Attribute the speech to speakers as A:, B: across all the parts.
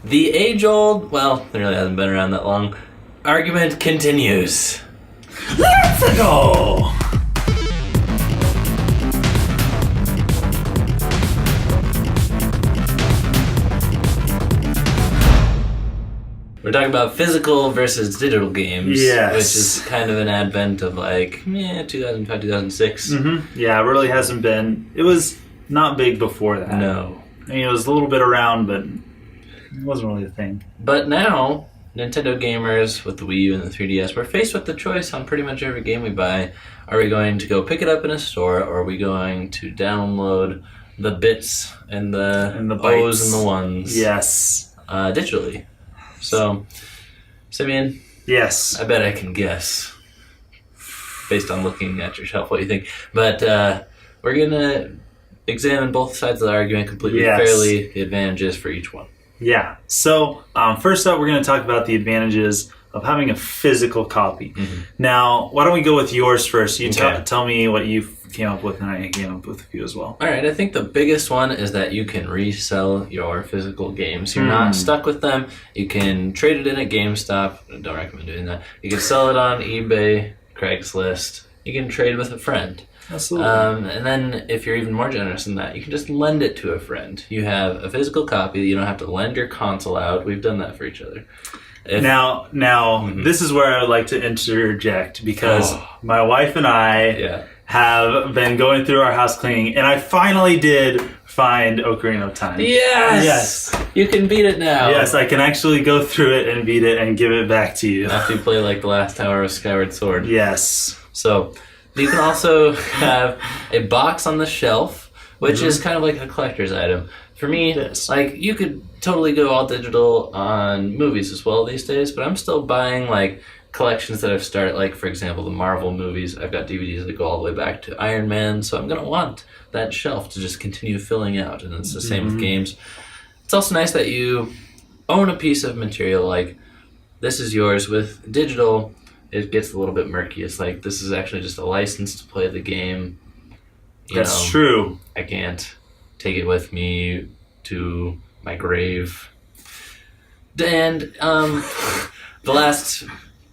A: The age-old, well, it really hasn't been around that long, argument continues.
B: Let's go!
A: We're talking about physical versus digital games.
B: Yes.
A: Which is kind of an advent of 2005, 2006.
B: Mm-hmm. Yeah, it really hasn't been. It was not big before that.
A: No.
B: I mean, it was a little bit around, but it wasn't really a thing.
A: But now, Nintendo gamers with the Wii U and the 3DS, we're faced with the choice on pretty much every game we buy. Are we going to go pick it up in a store, or are we going to download the bits and the O's and the ones digitally? So, Simeon,
B: yes,
A: I bet I can guess, based on looking at your shelf, what you think. But we're going to examine both sides of the argument completely fairly, the advantages for each one.
B: Yeah. So, first up, we're going to talk about the advantages of having a physical copy. Mm-hmm. Now, why don't we go with yours first? You tell me what you came up with, and I came up with a few as well.
A: All right. I think the biggest one is that you can resell your physical games. You're not stuck with them. You can trade it in at GameStop. I don't recommend doing that. You can sell it on eBay, Craigslist. You can trade with a friend.
B: Absolutely.
A: And then if you're even more generous than that, you can just lend it to a friend. You have a physical copy. You don't have to lend your console out. We've done that for each other.
B: Now, this is where I would like to interject, because my wife and I have been going through our house cleaning, and I finally did find Ocarina of Time.
A: Yes! You can beat it now.
B: Yes, I can actually go through it and beat it and give it back to you.
A: After you play like the last hour of Skyward Sword.
B: Yes.
A: So, you can also have a box on the shelf, which is kind of like a collector's item. For me, like, you could totally go all digital on movies as well these days, but I'm still buying, like, collections that I've started, like, for example, the Marvel movies. I've got DVDs that go all the way back to Iron Man, so I'm going to want that shelf to just continue filling out, and it's the same with games. It's also nice that you own a piece of material, like, this is yours. With digital, it gets a little bit murky. It's like, this is actually just a license to play the game.
B: That's true.
A: I can't take it with me to my grave. And the last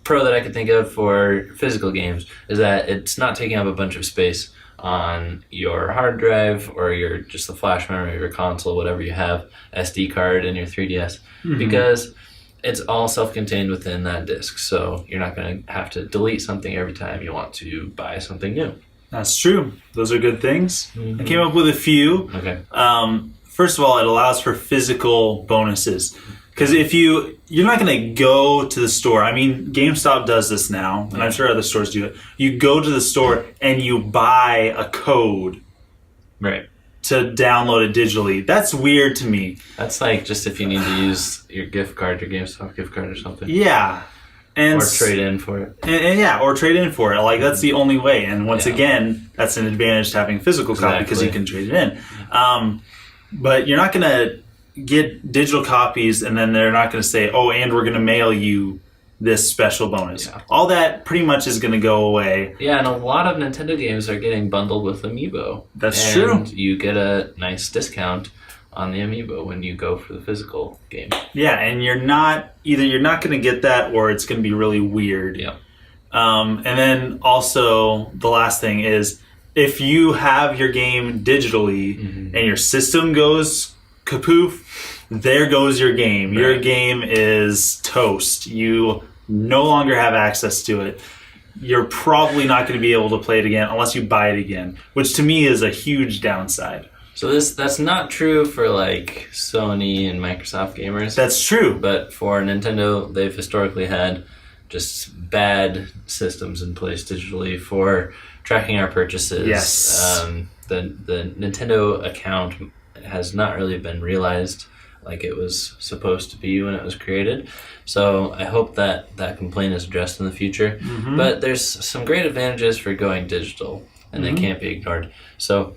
A: pro that I could think of for physical games is that it's not taking up a bunch of space on your hard drive or your just the flash memory of your console, whatever you have, SD card in your 3DS, because it's all self-contained within that disk. So you're not going to have to delete something every time you want to buy something new.
B: That's true. Those are good things. I came up with a few.
A: Okay.
B: First of all, it allows for physical bonuses. Because if you're not going to go to the store. I mean, GameStop does this now, and I'm sure other stores do it. You go to the store and you buy a code.
A: Right.
B: To download it digitally. That's weird to me.
A: That's like just if you need to use your gift card, your GameStop gift card or something.
B: Yeah. And
A: or trade in for it.
B: Or trade in for it. Like, that's the only way. And once again, that's an advantage to having a physical copy, because you can trade it in. But you're not going to get digital copies and then they're not going to say, oh, and we're going to mail you this special bonus. Yeah. All that pretty much is going to go away.
A: Yeah, and a lot of Nintendo games are getting bundled with Amiibo.
B: That's true.
A: You get a nice discount on the Amiibo when you go for the physical game.
B: Yeah, and you're not going to get that, or it's going to be really weird.
A: Yeah.
B: And then also the last thing is, if you have your game digitally and your system goes kapoof, there goes your game. Right. Your game is toast. You no longer have access to it. You're probably not going to be able to play it again unless you buy it again, which to me is a huge downside.
A: So that's not true for like Sony and Microsoft gamers.
B: That's true.
A: But for Nintendo, they've historically had just bad systems in place digitally for tracking our purchases.
B: Yes.
A: The Nintendo account has not really been realized like it was supposed to be when it was created. So I hope that complaint is addressed in the future. But there's some great advantages for going digital, and they can't be ignored. So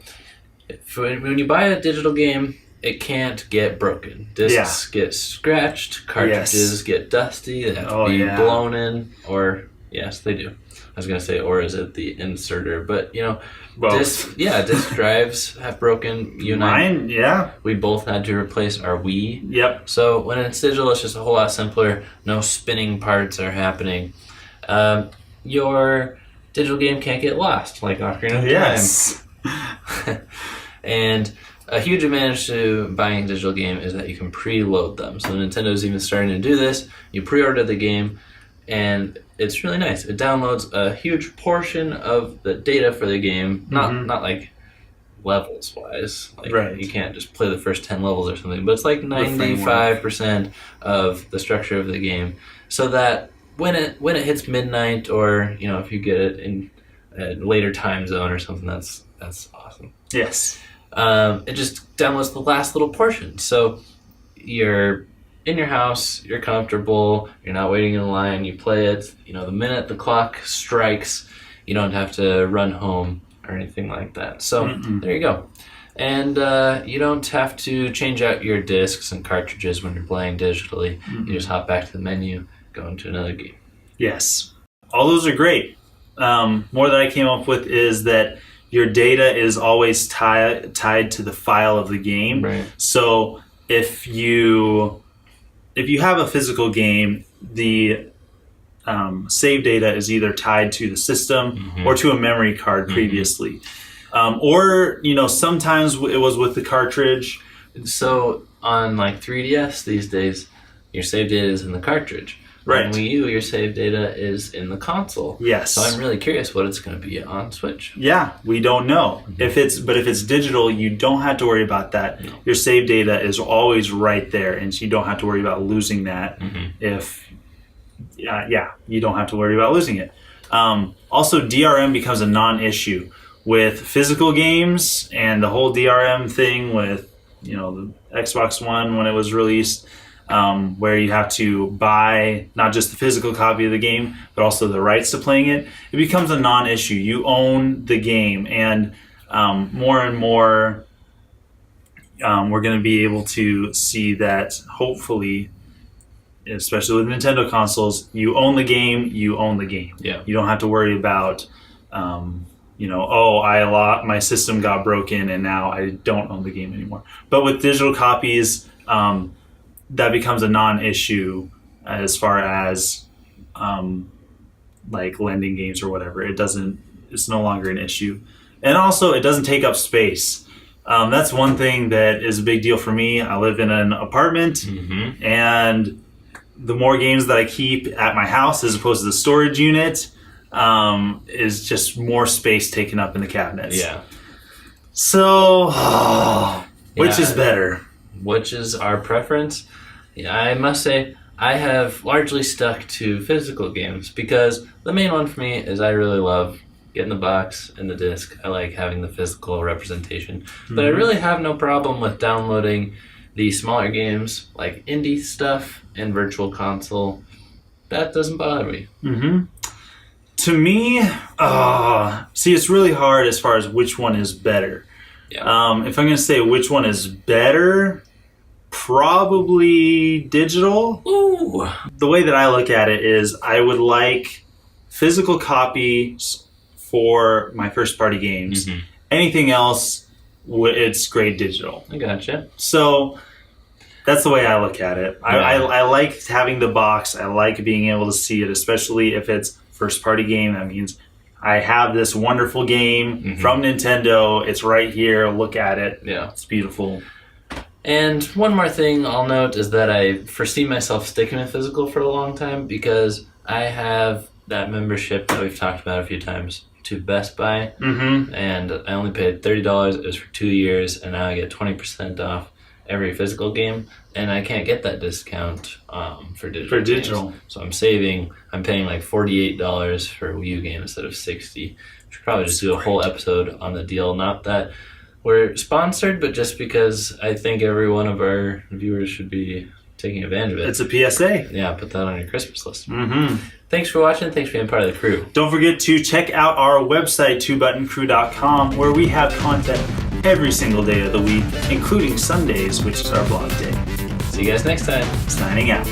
A: when you buy a digital game, it can't get broken. Discs get scratched, cartridges get dusty, they have to be blown in or Yes, they do. I was going to say, or is it the inserter? But,
B: Both.
A: Disk drives have broken. You and
B: Mine, yeah.
A: we both had to replace our Wii.
B: Yep.
A: So when it's digital, it's just a whole lot simpler. No spinning parts are happening. Your digital game can't get lost, like Ocarina of Time.
B: Yes.
A: And a huge advantage to buying a digital game is that you can preload them. So Nintendo's even starting to do this. You pre-order the game, and it's really nice. It downloads a huge portion of the data for the game, not like levels wise. Like
B: right.
A: You can't just play the first 10 levels or something, but it's like 95% of the structure of the game, so that when it hits midnight, or if you get it in a later time zone or something, that's awesome.
B: Yes.
A: It just downloads the last little portion, so you're in your house, you're comfortable, you're not waiting in line, you play it, the minute the clock strikes, you don't have to run home or anything like that. So there you go. And you don't have to change out your discs and cartridges when you're playing digitally. You just hop back to the menu, go into another game.
B: Yes. All those are great. More that I came up with is that your data is always tied to the file of the game.
A: Right.
B: So if you have a physical game, the save data is either tied to the system or to a memory card previously. Or sometimes it was with the cartridge.
A: So on like 3DS these days, your save data is in the cartridge.
B: Right.
A: On Wii U, your save data is in the console.
B: Yes.
A: So I'm really curious what it's going to be on Switch.
B: Yeah, we don't know. If it's digital, you don't have to worry about that.
A: No.
B: Your save data is always right there, and so you don't have to worry about losing that. You don't have to worry about losing it. Also, DRM becomes a non-issue with physical games, and the whole DRM thing with the Xbox One when it was released. Where you have to buy not just the physical copy of the game, but also the rights to playing it. It becomes a non-issue. You own the game, and more and more we're going to be able to see that, hopefully, especially with Nintendo consoles, you own the game, you own the game.
A: Yeah.
B: You don't have to worry about, my system got broken and now I don't own the game anymore. But with digital copies, that becomes a non-issue as far as like lending games or whatever. It's no longer an issue. And also, it doesn't take up space. That's one thing that is a big deal for me. I live in an apartment, and the more games that I keep at my house as opposed to the storage unit is just more space taken up in the cabinets.
A: Yeah.
B: So, which is better?
A: Which is our preference? Yeah, I must say, I have largely stuck to physical games because the main one for me is I really love getting the box and the disc. I like having the physical representation. But I really have no problem with downloading the smaller games like indie stuff and Virtual Console. That doesn't bother me.
B: To me, it's really hard as far as which one is better.
A: Yeah.
B: If I'm going to say which one is better, probably digital.
A: Ooh.
B: The way that I look at it is I would like physical copies for my first party games. Anything else, it's great digital.
A: I gotcha.
B: So that's the way I look at it. I like having the box. I like being able to see it, especially if it's first party game. That means I have this wonderful game from Nintendo. It's right here. Look at it.
A: Yeah.
B: It's beautiful.
A: And one more thing I'll note is that I foresee myself sticking with physical for a long time because I have that membership that we've talked about a few times to Best Buy. And I only paid $30. It was for 2 years, and now I get 20% off every physical game. And I can't get that discount for digital. Games. So I'm paying like $48 for a Wii U game instead of $60. We should probably just do a whole episode on the deal. Not that we're sponsored, but just because I think every one of our viewers should be taking advantage of it.
B: It's a PSA.
A: Yeah, put that on your Christmas list. Thanks for watching. Thanks for being part of the crew.
B: Don't forget to check out our website, twobuttoncrew.com, where we have content every single day of the week, including Sundays, which is our blog day.
A: See you guys next time.
B: Signing out.